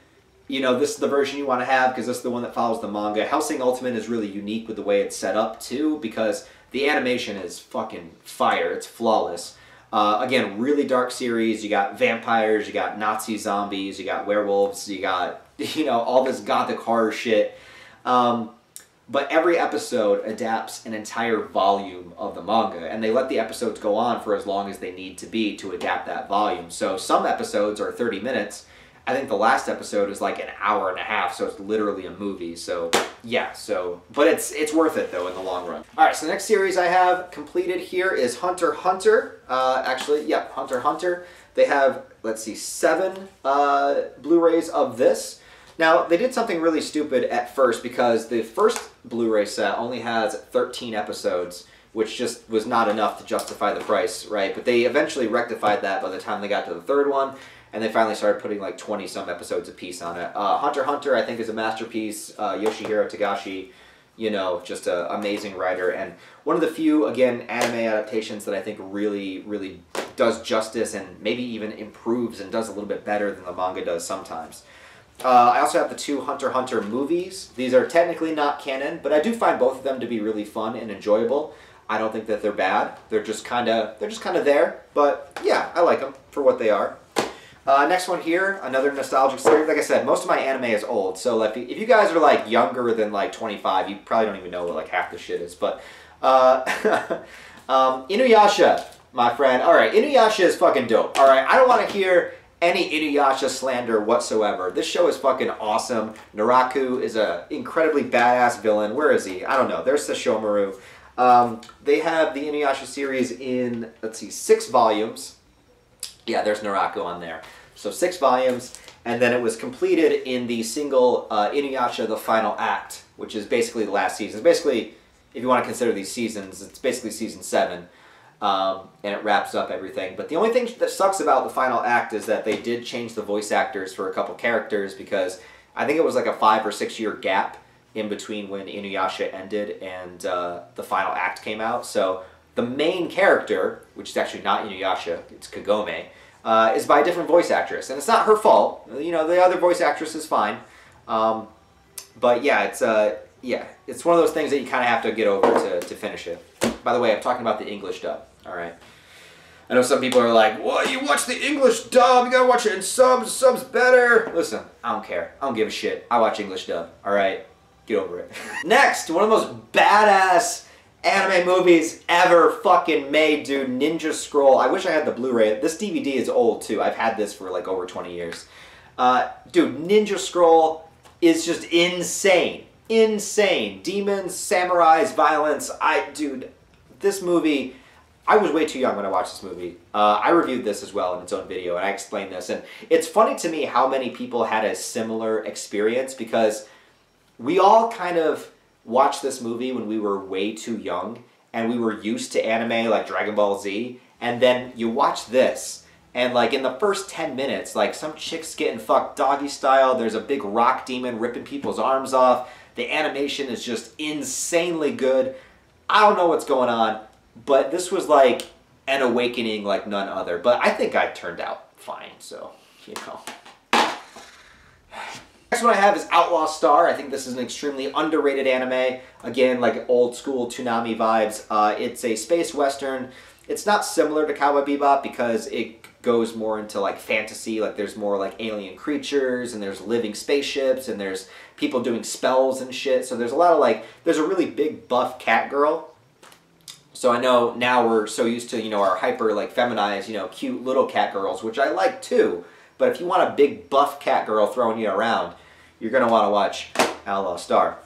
you know, this is the version you want to have because this is the one that follows the manga. Hellsing Ultimate is really unique with the way it's set up too, because the animation is fucking fire. It's flawless. Again, really dark series. You got vampires, you got Nazi zombies, you got werewolves, you got, you know, all this gothic horror shit. But every episode adapts an entire volume of the manga, and they let the episodes go on for as long as they need to be to adapt that volume. So some episodes are 30 minutes. I think the last episode is like an hour and a half, so it's literally a movie. So yeah, but it's worth it though in the long run. All right, so the next series I have completed here is Hunter x Hunter. Actually, yeah, Hunter x Hunter. They have, let's see, 7 Blu-rays of this. Now, they did something really stupid at first because the first Blu-ray set only has 13 episodes, which just was not enough to justify the price, right? But they eventually rectified that by the time they got to the third one, and they finally started putting like 20-some episodes apiece on it. Hunter x Hunter, I think, is a masterpiece. Yoshihiro Tagashi, you know, just an amazing writer, and one of the few, again, anime adaptations that I think really, really does justice and maybe even improves and does a little bit better than the manga does sometimes. I also have the 2 Hunter x Hunter movies. These are technically not canon, but I do find both of them to be really fun and enjoyable. I don't think that they're bad. They're just kind of there, but yeah, I like them for what they are. Next one here, another nostalgic series. Like I said, most of my anime is old, so if you guys are like younger than like 25, you probably don't even know what like half the shit is. But Inuyasha, my friend. All right, Inuyasha is fucking dope. All right, I don't want to hear any Inuyasha slander whatsoever. This show is fucking awesome. Naraku is an incredibly badass villain. Where is he? I don't know. There's Sesshomaru. They have the Inuyasha series in, let's see, 6 volumes. Yeah, there's Naraku on there. So 6 volumes, and then it was completed in the single Inuyasha The Final Act, which is basically the last season. It's basically, if you want to consider these seasons, it's basically season 7. And it wraps up everything. But the only thing that sucks about the final act is that they did change the voice actors for a couple characters, because I think it was like a 5 or 6 year gap in between when Inuyasha ended and the final act came out. So the main character, which is actually not Inuyasha, it's Kagome, is by a different voice actress. And it's not her fault. You know, the other voice actress is fine. But yeah, it's one of those things that you kind of have to get over to finish it. By the way, I'm talking about the English dub, alright? I know some people are like, well, you watch the English dub, you gotta watch it in subs, subs better. Listen, I don't care. I don't give a shit. I watch English dub, alright? Get over it. Next, one of the most badass anime movies ever fucking made, dude. Ninja Scroll. I wish I had the Blu-ray. This DVD is old, too. I've had this for like over 20 years. Dude, Ninja Scroll is just insane. Insane. Demons, samurais, violence. Dude, this movie, I was way too young when I watched this movie. I reviewed this as well in its own video, and I explained this. And it's funny to me how many people had a similar experience, because we all kind of watched this movie when we were way too young, and we were used to anime like Dragon Ball Z, and then you watch this, and like in the first 10 minutes, like some chick's getting fucked doggy style, there's a big rock demon ripping people's arms off, the animation is just insanely good. I don't know what's going on, but this was like an awakening like none other. But I think I turned out fine, so, you know. Next one I have is Outlaw Star. I think this is an extremely underrated anime. Again, like old school Toonami vibes. It's a space western. It's not similar to Cowboy Bebop because it goes more into like fantasy. Like there's more like alien creatures, and there's living spaceships, and there's people doing spells and shit. So there's a lot of like, there's a really big buff cat girl. So I know now we're so used to, you know, our hyper like feminized, you know, cute little cat girls, which I like too. But if you want a big buff cat girl throwing you around, you're going to want to watch Outlaw Star.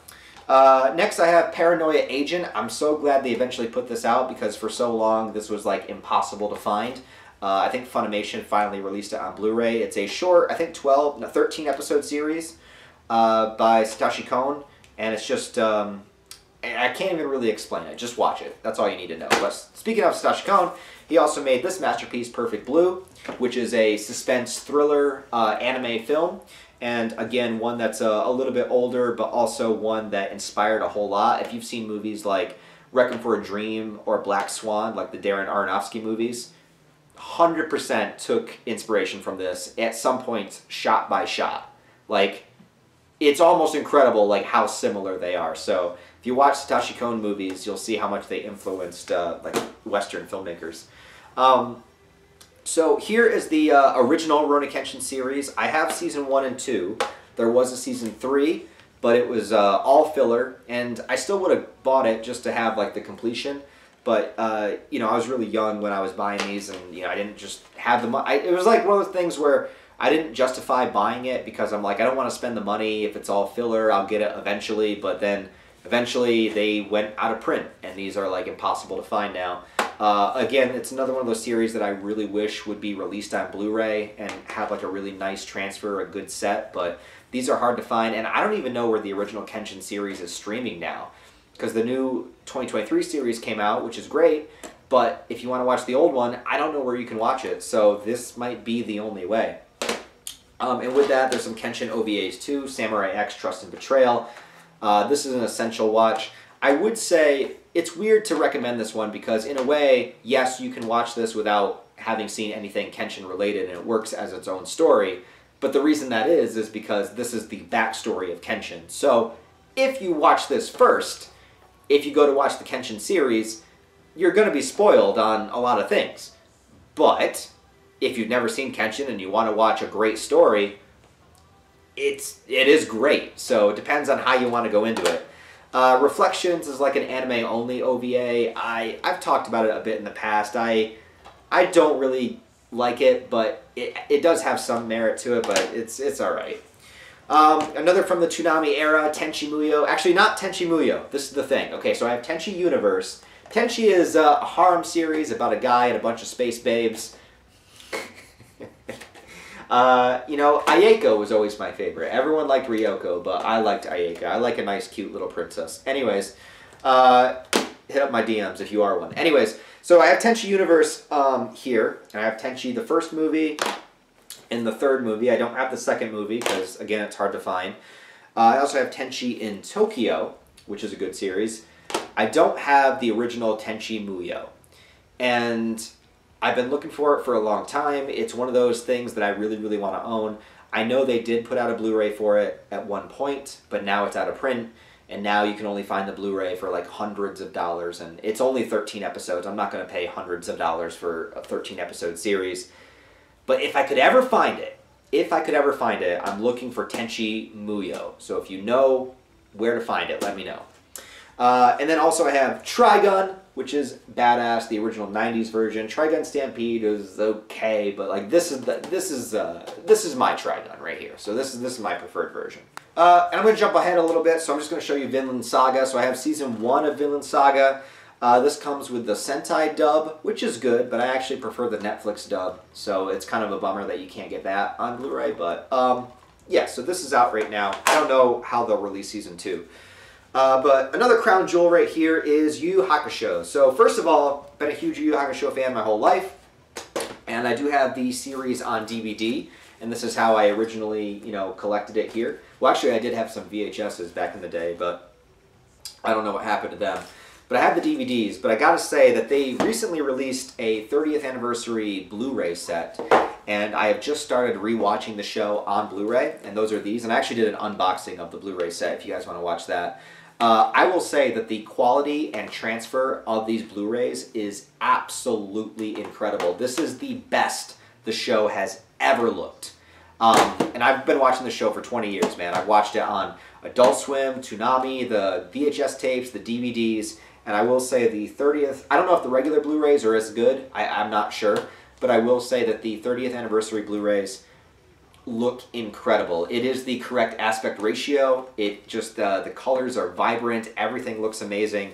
Next I have Paranoia Agent. I'm so glad they eventually put this out, because for so long this was like impossible to find. I think Funimation finally released it on Blu-ray. It's a short, I think 13 episode series by Satoshi Kon, and it's just, I can't even really explain it. Just watch it. That's all you need to know. But speaking of Satoshi Kon, he also made this masterpiece, Perfect Blue, which is a suspense thriller anime film. And again, one that's a little bit older, but also one that inspired a whole lot. If you've seen movies like Requiem for a Dream or Black Swan, like the Darren Aronofsky movies, 100% took inspiration from this at some point, shot by shot. Like, it's almost incredible, like, how similar they are. So if you watch Satoshi Kon movies, you'll see how much they influenced like Western filmmakers. So here is the original Rurouni Kenshin series. I have season 1 and 2. There was a season 3, but it was all filler, and I still would have bought it just to have like the completion. But you know, I was really young when I was buying these, and you know, I didn't just have the money. It was like one of those things where I didn't justify buying it because I'm like, I don't want to spend the money. If it's all filler, I'll get it eventually. But then eventually they went out of print, and these are like impossible to find now. Again, it's another one of those series that I really wish would be released on Blu-ray and have like a really nice transfer, a good set, but these are hard to find, and I don't even know where the original Kenshin series is streaming now, because the new 2023 series came out, which is great, but if you want to watch the old one, I don't know where you can watch it, so this might be the only way. And with that, there's some Kenshin OVAs too, Samurai X, Trust and Betrayal. This is an essential watch. I would say it's weird to recommend this one because in a way, yes, you can watch this without having seen anything Kenshin related and it works as its own story. But the reason that is because this is the backstory of Kenshin. So if you watch this first, if you go to watch the Kenshin series, you're going to be spoiled on a lot of things. But if you've never seen Kenshin and you want to watch a great story, it is great. So it depends on how you want to go into it. Reflections is like an anime-only OVA. I've talked about it a bit in the past. I don't really like it, but it does have some merit to it, but it's alright. Another from the Toonami era, Tenchi Muyo. Actually, not Tenchi Muyo. This is the thing. Okay, so I have Tenchi Universe. Tenchi is a harem series about a guy and a bunch of space babes. You know, Ayako was always my favorite. Everyone liked Ryoko, but I liked Ayako. I like a nice, cute little princess. Anyways, hit up my DMs if you are one. Anyways, so I have Tenchi Universe here, and I have Tenchi the first movie and the third movie. I don't have the second movie because, again, it's hard to find. I also have Tenchi in Tokyo, which is a good series. I don't have the original Tenchi Muyo, and I've been looking for it for a long time. It's one of those things that I really, really want to own. I know they did put out a Blu-ray for it at one point, but now it's out of print, and now you can only find the Blu-ray for like hundreds of dollars, and it's only 13 episodes. I'm not going to pay hundreds of dollars for a 13-episode series. But if I could ever find it, I'm looking for Tenchi Muyo. So if you know where to find it, let me know. And then also I have Trigun, which is badass, the original 90s version. Trigun Stampede is okay, but like this is my Trigun right here. So this is my preferred version. And I'm going to jump ahead a little bit, so I'm just going to show you Vinland Saga. So I have season 1 of Vinland Saga. This comes with the Sentai dub, which is good, but I actually prefer the Netflix dub. So it's kind of a bummer that you can't get that on Blu-ray, but yeah, so this is out right now. I don't know how they'll release season 2. But another crown jewel right here is Yu Yu Hakusho. So first of all, been a huge Yu Yu Hakusho fan my whole life, and I do have the series on DVD, and this is how I originally, you know, collected it here. Well, actually, I did have some VHSs back in the day, but I don't know what happened to them. But I have the DVDs, but I gotta say that they recently released a 30th anniversary Blu-ray set, and I have just started rewatching the show on Blu-ray, and those are these, and I actually did an unboxing of the Blu-ray set if you guys want to watch that. I will say that the quality and transfer of these Blu-rays is absolutely incredible. This is the best the show has ever looked. And I've been watching the show for 20 years, man. I've watched it on Adult Swim, Toonami, the VHS tapes, the DVDs, and I will say the 30th, I don't know if the regular Blu-rays are as good, I'm not sure, but I will say that the 30th anniversary Blu-rays look incredible. It is the correct aspect ratio. It just, the colors are vibrant. Everything looks amazing.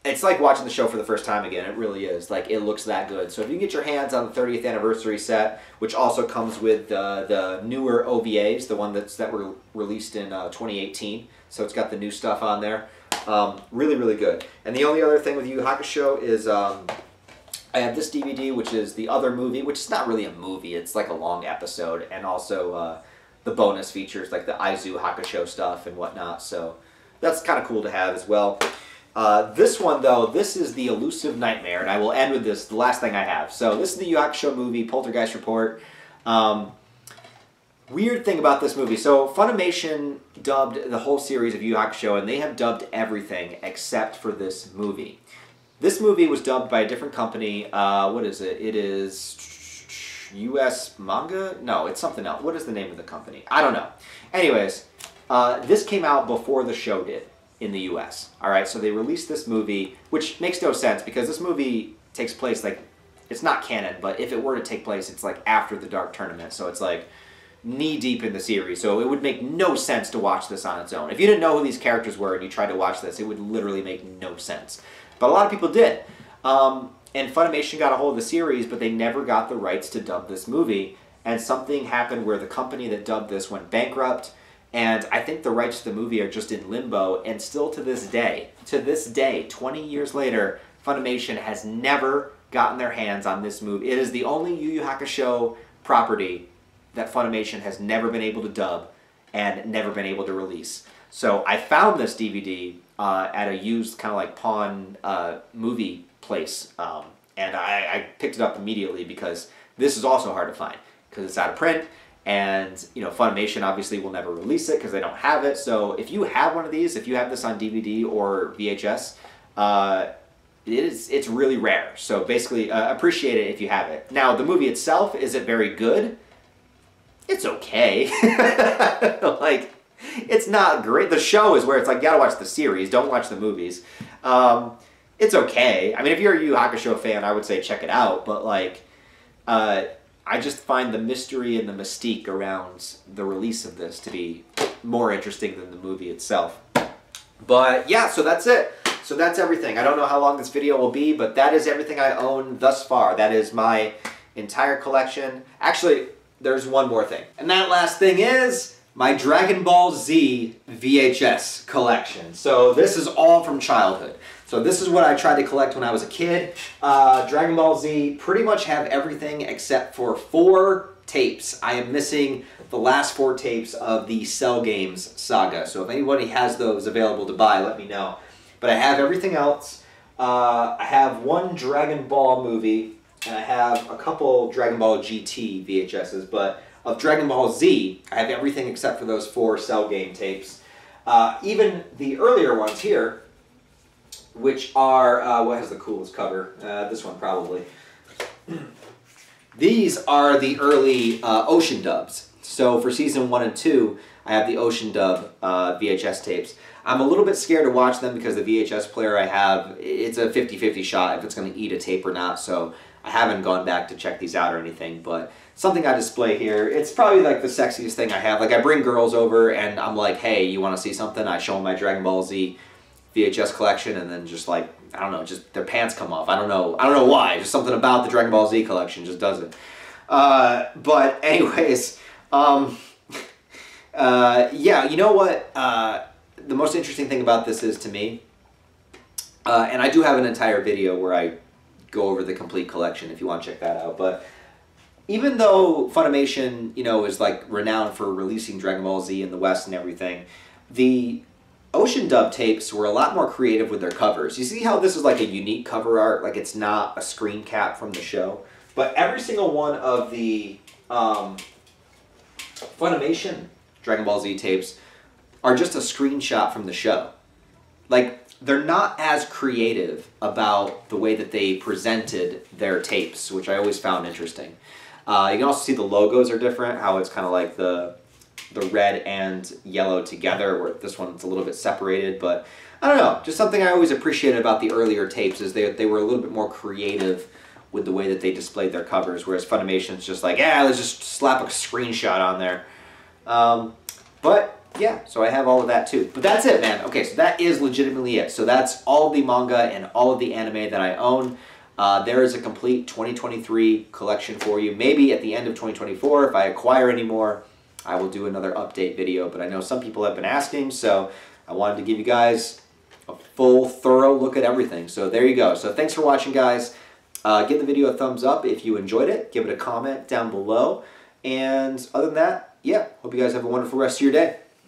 It's like watching the show for the first time again. It really is. Like, it looks that good. So if you can get your hands on the 30th anniversary set, which also comes with the newer OVAs, the one that were released in 2018. So it's got the new stuff on there. Really, really good. And the only other thing with Yu Yu Hakusho is I have this DVD, which is the other movie, which is not really a movie. It's like a long episode, and also the bonus features like the Aizu Hakusho stuff and whatnot. So that's kind of cool to have as well. This one, though, this is The Elusive Nightmare, and I will end with this, the last thing I have. So this is the Yu Hakusho movie, Poltergeist Report. Weird thing about this movie. So Funimation dubbed the whole series of Yu Hakusho, and they have dubbed everything except for this movie. This movie was dubbed by a different company. What is it? It is US Manga? No, it's something else. What is the name of the company? I don't know. Anyways, this came out before the show did in the US. Alright, so they released this movie, which makes no sense because this movie takes place, like, it's not canon, but if it were to take place, it's like after the Dark Tournament, so it's like knee-deep in the series, so it would make no sense to watch this on its own. If you didn't know who these characters were and you tried to watch this, it would literally make no sense. But a lot of people did. And Funimation got a hold of the series, but they never got the rights to dub this movie, and something happened where the company that dubbed this went bankrupt, and I think the rights to the movie are just in limbo, and still to this day, 20 years later, Funimation has never gotten their hands on this movie. It is the only Yu Yu Hakusho property that Funimation has never been able to dub and never been able to release. So I found this DVD at a used kind of like pawn movie place, and I picked it up immediately because this is also hard to find because it's out of print, and you know Funimation obviously will never release it because they don't have it. So if you have one of these, if you have this on DVD or VHS, it's really rare. So basically, appreciate it if you have it. Now the movie itself, is it very good? It's okay. Like, it's not great. The show is where it's like, you gotta watch the series, don't watch the movies. It's okay. I mean, if you're a Yu Yu Hakusho fan, I would say check it out, but like, I just find the mystery and the mystique around the release of this to be more interesting than the movie itself. But yeah, so that's it. So that's everything. I don't know how long this video will be, but that is everything I own thus far. That is my entire collection. Actually, there's one more thing. And that last thing is my Dragon Ball Z VHS collection. So this is all from childhood. So this is what I tried to collect when I was a kid. Dragon Ball Z, pretty much have everything except for 4 tapes. I am missing the last 4 tapes of the Cell Games saga. So if anybody has those available to buy, let me know. But I have everything else. I have 1 Dragon Ball movie, and I have a couple Dragon Ball GT VHSs, but of Dragon Ball Z, I have everything except for those 4 Cell Game tapes. Even the earlier ones here, which are, what has the coolest cover? This one probably. These are the early Ocean dubs. So for season 1 and 2, I have the Ocean dub VHS tapes. I'm a little bit scared to watch them because the VHS player I have, it's a 50-50 shot if it's going to eat a tape or not, so I haven't gone back to check these out or anything, but something I display here. It's probably like the sexiest thing I have. Like, I bring girls over and I'm like, hey, you want to see something? I show them my Dragon Ball Z VHS collection, and then just like, I don't know, just their pants come off. I don't know why. Just something about the Dragon Ball Z collection just does it. But anyways, yeah, you know what? The most interesting thing about this is to me, and I do have an entire video where I go over the complete collection if you want to check that out, but even though Funimation, you know, is like renowned for releasing Dragon Ball Z in the West and everything, the Ocean dub tapes were a lot more creative with their covers. You see how this is like a unique cover art, like it's not a screen cap from the show, but every single one of the Funimation Dragon Ball Z tapes are just a screenshot from the show. Like, they're not as creative about the way that they presented their tapes, which I always found interesting. You can also see the logos are different, how it's kind of like the red and yellow together, where this one's a little bit separated, but I don't know, just something I always appreciated about the earlier tapes is they were a little bit more creative with the way that they displayed their covers, whereas Funimation's just like, yeah, let's just slap a screenshot on there. But yeah, so I have all of that too. But that's it, man. Okay, so that is legitimately it. So that's all of the manga and all of the anime that I own. There is a complete 2023 collection for you. Maybe at the end of 2024, if I acquire any more, I will do another update video. But I know some people have been asking, so I wanted to give you guys a full, thorough look at everything. So there you go. So thanks for watching, guys. Give the video a thumbs up if you enjoyed it. Give it a comment down below. And other than that, yeah, hope you guys have a wonderful rest of your day.